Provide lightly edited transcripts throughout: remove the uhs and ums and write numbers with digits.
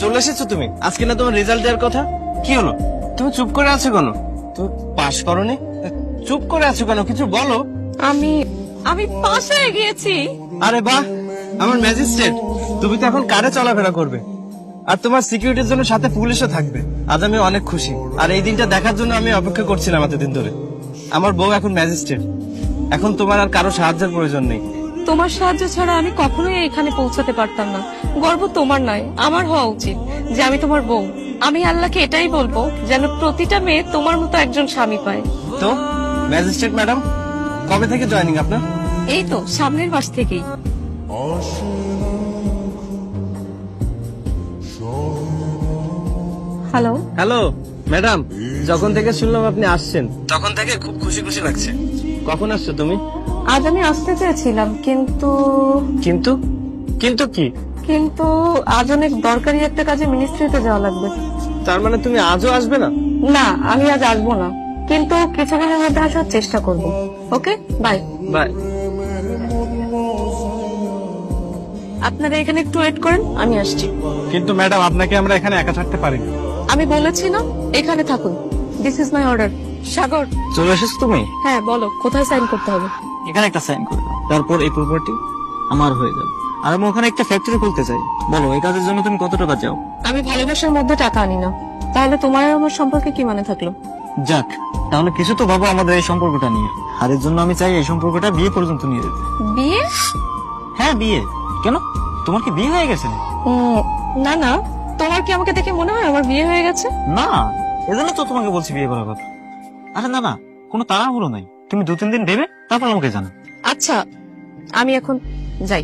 চলে এসেছো তুমি? আজকে না তোমার রেজাল্ট দেওয়ার কথা, কি হলো? তুমি চুপ করে আছো কেন? তুমি পাস করোনি, চুপ করে আছো কেন? কিছু বলো। আমি আমি পাশ হয়ে গিয়েছি। আরে বাহ, আমার ম্যাজিস্ট্রেট, তুমি তো এখন কারে চলাফেরা করবে, আর তোমার সিকিউরিটির জন্য সাথে পুলিশও থাকবে। আজ আমি অনেক খুশি, আর এই দিনটা দেখার জন্য আমি অপেক্ষা করছিলাম এতদিন ধরে। আমার বউ এখন ম্যাজিস্ট্রেট, এখন তোমার আর কারো সাহায্যের প্রয়োজন নেই। তোমার সাহায্য ছাড়া আমি কখনোই এখানে পৌঁছাতে পারতাম না। গর্ব তোমার নয়, আমার হওয়া উচিত যে আমি তোমার বউ। আমি আল্লাহকে এটাই বলবো যেন প্রতিটা মেয়ে তোমার মতো একজন স্বামী পায়। তো ম্যাজিস্ট্রেট ম্যাডাম, কবে থেকে জয়েনিং আপনার? এই তো সামনের মাস থেকেই। হ্যালো। হ্যালো ম্যাডাম, যখন থেকে শুনলাম আপনি আসছেন তখন থেকে খুব খুশি খুশি লাগছে। কখন আসছো তুমি? আজ আমি আসতে চেয়েছিলাম, কিন্তু কিন্তু কিন্তু কি? কিন্তু আজ অনেক দরকারি একটা কাজে মিনিস্ট্রিতে যাওয়া লাগবে। তার মানে তুমি আজও আসবে না? না, আমি আজ আসবো না, কিন্তু কিছুদিনের মধ্যে আসার চেষ্টা করব। ওকে, বাই। বাই। আপনারা এখানে একটু ওয়েট করেন, আমি আসছি। কিন্তু ম্যাডাম, আপনাকে আমরা এখানে একা ছাড়তে পারি না। আমি বলেছি না, এখানে থাকুন। This is my order. Sagar. চলে এসেছো তুমি? হ্যাঁ, বলো কোথায় সাইন করতে হবে? এখানে একটা সাইন করে দাও, তারপর এই প্রপার্টি আমার হয়ে যাবে। আর আমি ওখানে একটা ফ্যাক্টরি খুলতে চাই। বলো, এই কাজের জন্য তুমি কত টাকা চাও? আমি ভালোবাসার মধ্যে টাকা আনি না। তাহলে তোমার আর আমার সম্পর্কে কি মানে থাকলো? যাক, তাহলে কিছু তো ভাবো আমাদের এই সম্পর্কটা নিয়ে। আর এর জন্য আমি চাই এই সম্পর্কটা বিয়ে পর্যন্ত নিয়ে যেতে। বিয়ে? হ্যাঁ, বিয়ে। কেন, তোমার কি বিয়ে হয়ে গেছে? না না, তোমার কি আমাকে দেখে মনে হয় আমার বিয়ে হয়ে গেছে? না, এজন্য তো তোমাকে বলছি বিয়ে করার কথা। আরে না না, কোনো তাড়াহুড়ো নাই। তুমি 2-3 দিন ভেবে তারপর আমাকে জানো। আচ্ছা, আমি এখন যাই।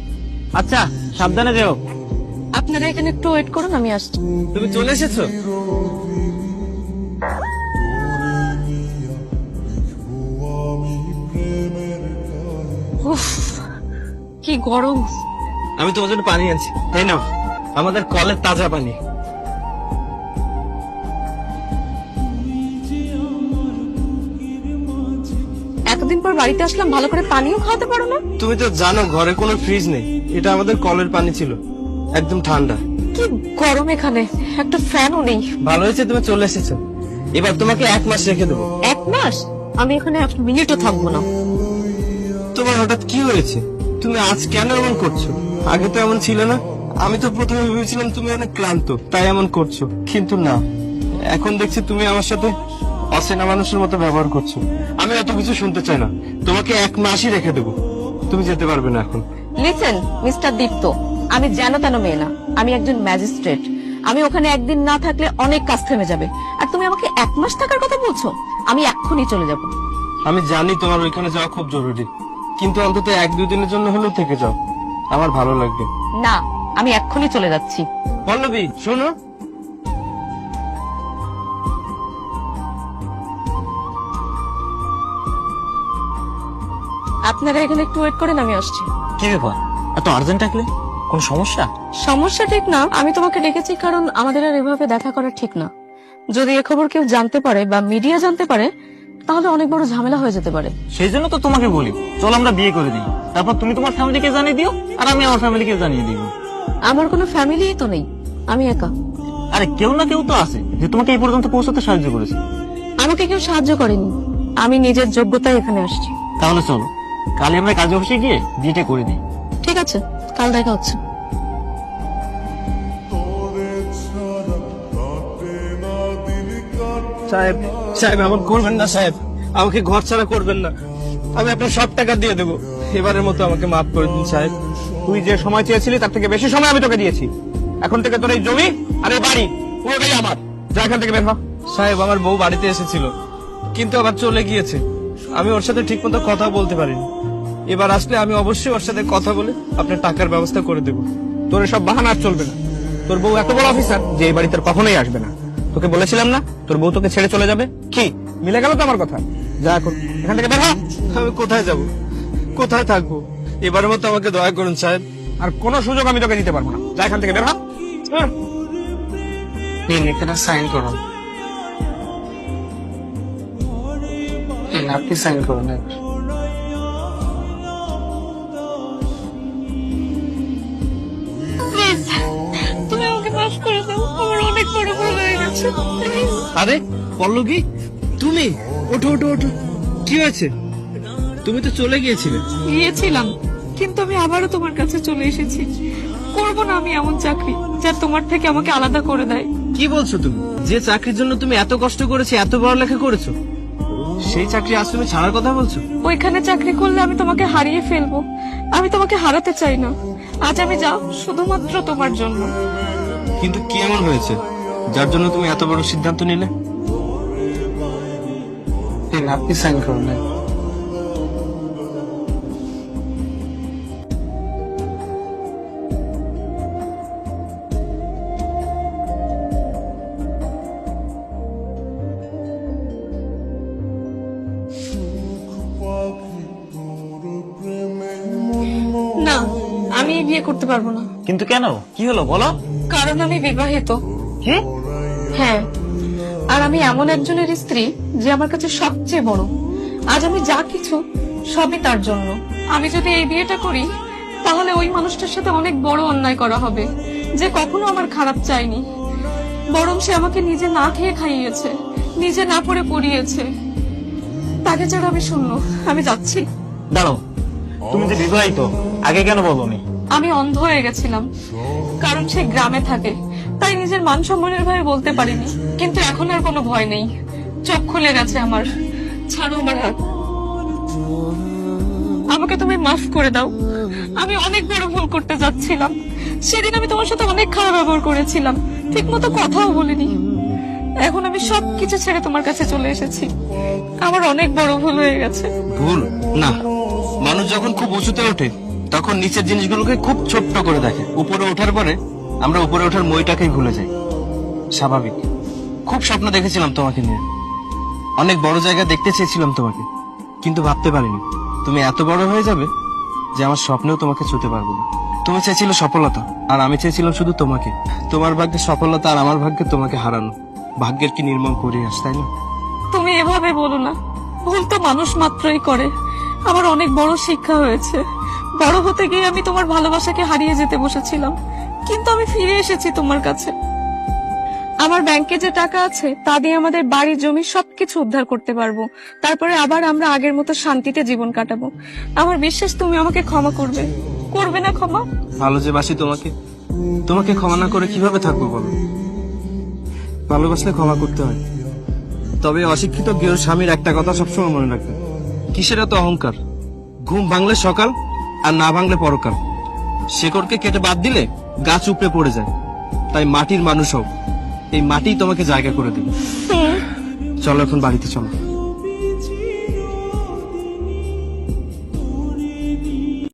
আচ্ছা, সাবধানে যেও। আপনারা এখানে একটু ওয়েট করুন, আমি আসছি। তুমি চলে এসেছো? উফ, কি গরম। আমি তোমার জন্য পানি আনছি, তাই না? আমাদের কলের তাজা পানি। এতদিন পর বাড়িতে আসলাম, ভালো করে পানিও খাওয়াতে পারো না? তুমি তো জানো ঘরে কোনো ফ্রিজ নেই, এটা আমাদের কলের পানি ছিল, একদম ঠান্ডা। কি গরম এখানে, একটা ফ্যানও নেই। ভালো হয়েছে তুমি চলে এসেছো, এবার তোমাকে 1 মাস রেখে দেবো। 1 মাস? আমি এখানে 1 মিনিটও থাকবো না। তোমার হঠাৎ কি হয়েছে? তুমি আজ কেন এমন করছো? আগে তো এমন ছিল না। আমি তো প্রথমে ভেবেছিলাম তুমি অনেক ক্লান্ত তাই এমন করছো, কিন্তু না, এখন দেখছি তুমি আমার সাথে অচেনা মানুষের মতো ব্যবহার করছো। আমি এত কিছু শুনতে চাই না, তোমাকে 1 মাসই রেখে দেবো, তুমি যেতে পারবে না এখন। লিসেন মিস্টার দীপ্ত, আমি যেন তেন মেয়ে না, আমি একজন ম্যাজিস্ট্রেট। আমি ওখানে একদিন না থাকলে অনেক কাজ থেমে যাবে, আর তুমি আমাকে 1 মাস থাকার কথা বলছো? আমি এক্ষুনি চলে যাব। আমি জানি তোমার ওইখানে যাওয়া খুব জরুরি, কিন্তু অন্তত 1-2 দিনের জন্য হলেও থেকে যাও, আমার ভালো লাগবে। না, আমি এক্ষুনি চলে যাচ্ছি। পল্লবী শোনো, আপনারা এখানে একটু ওয়েট করেন, আমি আসছি। কি ব্যাপার, এত আর্জেন্ট থাকলে? কোন সমস্যা? সমস্যা ঠিক না, আমি তোমাকে ডেকেছি কারণ আমাদের আর এভাবে দেখা করা ঠিক না। যদি এ খবর কেউ জানতে পারে বা মিডিয়া জানতে পারে, তাহলে অনেক বড় ঝামেলা হয়ে যেতে পারে। সেই জন্য তো তোমাকে বলি, চল আমরা বিয়ে করে দিই, তারপর তুমি তোমার ফ্যামিলিকে জানিয়ে দিও আর আমি আমার ফ্যামিলিকে জানিয়ে দিব। আমার কোনো ফ্যামিলিই তো নেই, আমি একা। আরে কেউ না কেউ তো আছে যে তোমাকে এই পর্যন্ত পৌঁছাতে সাহায্য করেছে। আমাকে কেউ সাহায্য করেনি, আমি নিজের যোগ্যতায় এখানে আসছি। তাহলে চলো কালই আমরা কাজে অফিসে গিয়ে বিয়েটা করে দিই। ঠিক আছে, কাল দেখা হচ্ছে। সাহেব সাহেব এমন করবেন না সাহেব, আমাকে ঘর ছাড়া করবেন না, আমি আপনার সব টাকা দিয়ে দেবো, এবারের মতো আমাকে মাফ করে দিন সাহেব। তুই যে সময় চেয়েছিলি তার থেকে বেশি সময় আমি তোকে দিয়েছি। এখন থেকে তোর এই জমি আর এই বাড়ি পুরোটাই আমার। যা এখান থেকে বের হ। সাহেব, আমার বউ বাড়িতে এসেছিল, কিন্তু আবার চলে গিয়েছে, আমি ওর সাথে ঠিক মতো কথা বলতে পারিনি। এবার আসলে আমি অবশ্যই ওর সাথে কথা বলে আপনার টাকার ব্যবস্থা করে দেবো। তোর এসব বাহানা আর চলবে না। তোর বউ এত বড় অফিসার যে এই বাড়িতে আর কখনোই আসবে না। তোকে বলেছিলাম না তোর বউ তোকে ছেড়ে চলে যাবে? কি মিলে গেল তো আমার কথা? যা এখন এখান থেকে বের হ। আমি কোথায় যাব, কোথায় থাকবো? এবারের মতো আমাকে দয়া করুন সাহেব। আর কোনো সুযোগ আমি তোকে দিতে পারবো না। যা এখান থেকে বের হ। এখানে সাইন করুন, আপনি সাইন করুন। প্লিজ, তুমি আমাকে মাফ করে দাও। বড় ভুল হয়ে গেছে। আরে পল্লবী, তুমি ওঠো ওঠো ওঠো, কি হয়েছে? তুমি তো চলে গিয়েছিলে। গিয়েছিলাম, কিন্তু আমি আবারও তোমার কাছে চলে এসেছি। করবো না আমি এমন চাকরি যা তোমার থেকে আমাকে আলাদা করে দেয়। কি বলছো তুমি? যে চাকরির জন্য তুমি এত কষ্ট করেছো, এত পড়ালেখা করেছো, সেই চাকরি আজ তুমি ছাড়ার কথা বলছো? ওইখানে চাকরি করলে আমি তোমাকে হারিয়ে ফেলবো। আমি তোমাকে হারাতে চাই না। আজ আমি যাও শুধুমাত্র তোমার জন্য। কিন্তু কি এমন হয়েছে যার জন্য তুমি এত বড় সিদ্ধান্ত নিলে? আপনি সাইন করুন। না, আমি এই বিয়ে করতে পারবো না। কিন্তু কেন, কি হলো বলো? কারণ আমি বিবাহিত। কি? হ্যাঁ, আর আমি এমন একজনের স্ত্রী যে আমার কাছে সবচেয়ে বড়। আজ আমি যা কিছু সবই তার জন্য। আমি যদি এই বিয়েটা করি তাহলে ওই মানুষটার সাথে অনেক বড় অন্যায় করা হবে, যে কখনো আমার খারাপ চায়নি। বরং সে আমাকে নিজে না খেয়ে খাইয়েছে, নিজে না পড়ে পড়িয়েছে। তাকে ছাড়া আমি শূন্য। আমি যাচ্ছি। দাঁড়াও, তুমি যে বিবাহিত, আগে কেন বলোনি? আমি অন্ধ হয়ে গেছিলাম, কারণ সে গ্রামে থাকে, তাই নিজের মান সম্মানের ভয়ে বলতে পারিনি। কিন্তু এখন আর কোনো ভয় নেই, চোখ খুলে গেছে আমার। ছাড়ো আমার হাত, আমাকে তুমি মাফ করে দাও। আমি অনেক বড় ভুল করতে যাচ্ছিলাম। সেদিন আমি তোমার সাথে অনেক খারাপ ব্যবহার করেছিলাম, ঠিক মতো কথাও বলিনি। এখন আমি সবকিছু ছেড়ে তোমার কাছে চলে এসেছি। আমার অনেক বড় ভুল হয়ে গেছে। ভুল না, মানুষ যখন খুব উঁচুতে ওঠে তখন নিচের জিনিসগুলোকে খুব ছোট্ট করে দেখে। উপরে ওঠার পরে আমরা উপরে ওঠার মইটাকেই ভুলে যাই। স্বাভাবিক। খুব স্বপ্ন দেখেছিলাম তোমাকে নিয়ে, অনেক বড় জায়গা দেখতে চেয়েছিলাম তোমাকে, কিন্তু ভাবতে পারিনি তুমি এত বড় হয়ে যাবে যে আমার স্বপ্নেও তোমাকে ছুঁতে পারবো না। তুমি চেয়েছিলে সফলতা, আর আমি চেয়েছিলাম শুধু তোমাকে। তোমার ভাগ্যে সফলতা, আর আমার ভাগ্যে তোমাকে হারানো। ভাগ্যের কি নির্মম পরিহাস, তাই না? তুমি এভাবে বলো না, ভুল তো মানুষ মাত্রই করে। আমার অনেক বড় শিক্ষা হয়েছে। বড় হতে গিয়ে আমি তোমার ভালোবাসাকে হারিয়ে যেতে বসেছিলাম, কিন্তু আমি ফিরে এসেছি তোমার কাছে। আমার ব্যাংকে যে টাকা আছে তা দিয়ে আমাদের বাড়ি জমি সবকিছু উদ্ধার করতে পারবো। তারপরে আবার আমরা আগের মতো শান্তিতে জীবন কাটাবো। আমার বিশ্বাস তুমি আমাকে ক্ষমা করবে। করবে না ক্ষমা? ভালো যে বাসি তোমাকে, তোমাকে ক্ষমা না করে কিভাবে থাকবো বলো? ভালোবাসলে ক্ষমা করতে হয়। তবে অশিক্ষিত গৃহ স্বামীর একটা কথা সবসময় মনে রাখবে, কিসের এত অহংকার? ঘুম ভাঙলে সকাল, আর না ভাঙলে পরকাল। শেকড়কে কেটে বাদ দিলে গাছ উপড়ে পড়ে যায়। তাই মাটির মানুষ হোক, এই মাটি তোমাকে জায়গা করে দেবে। চলো এখন বাড়িতে চলো।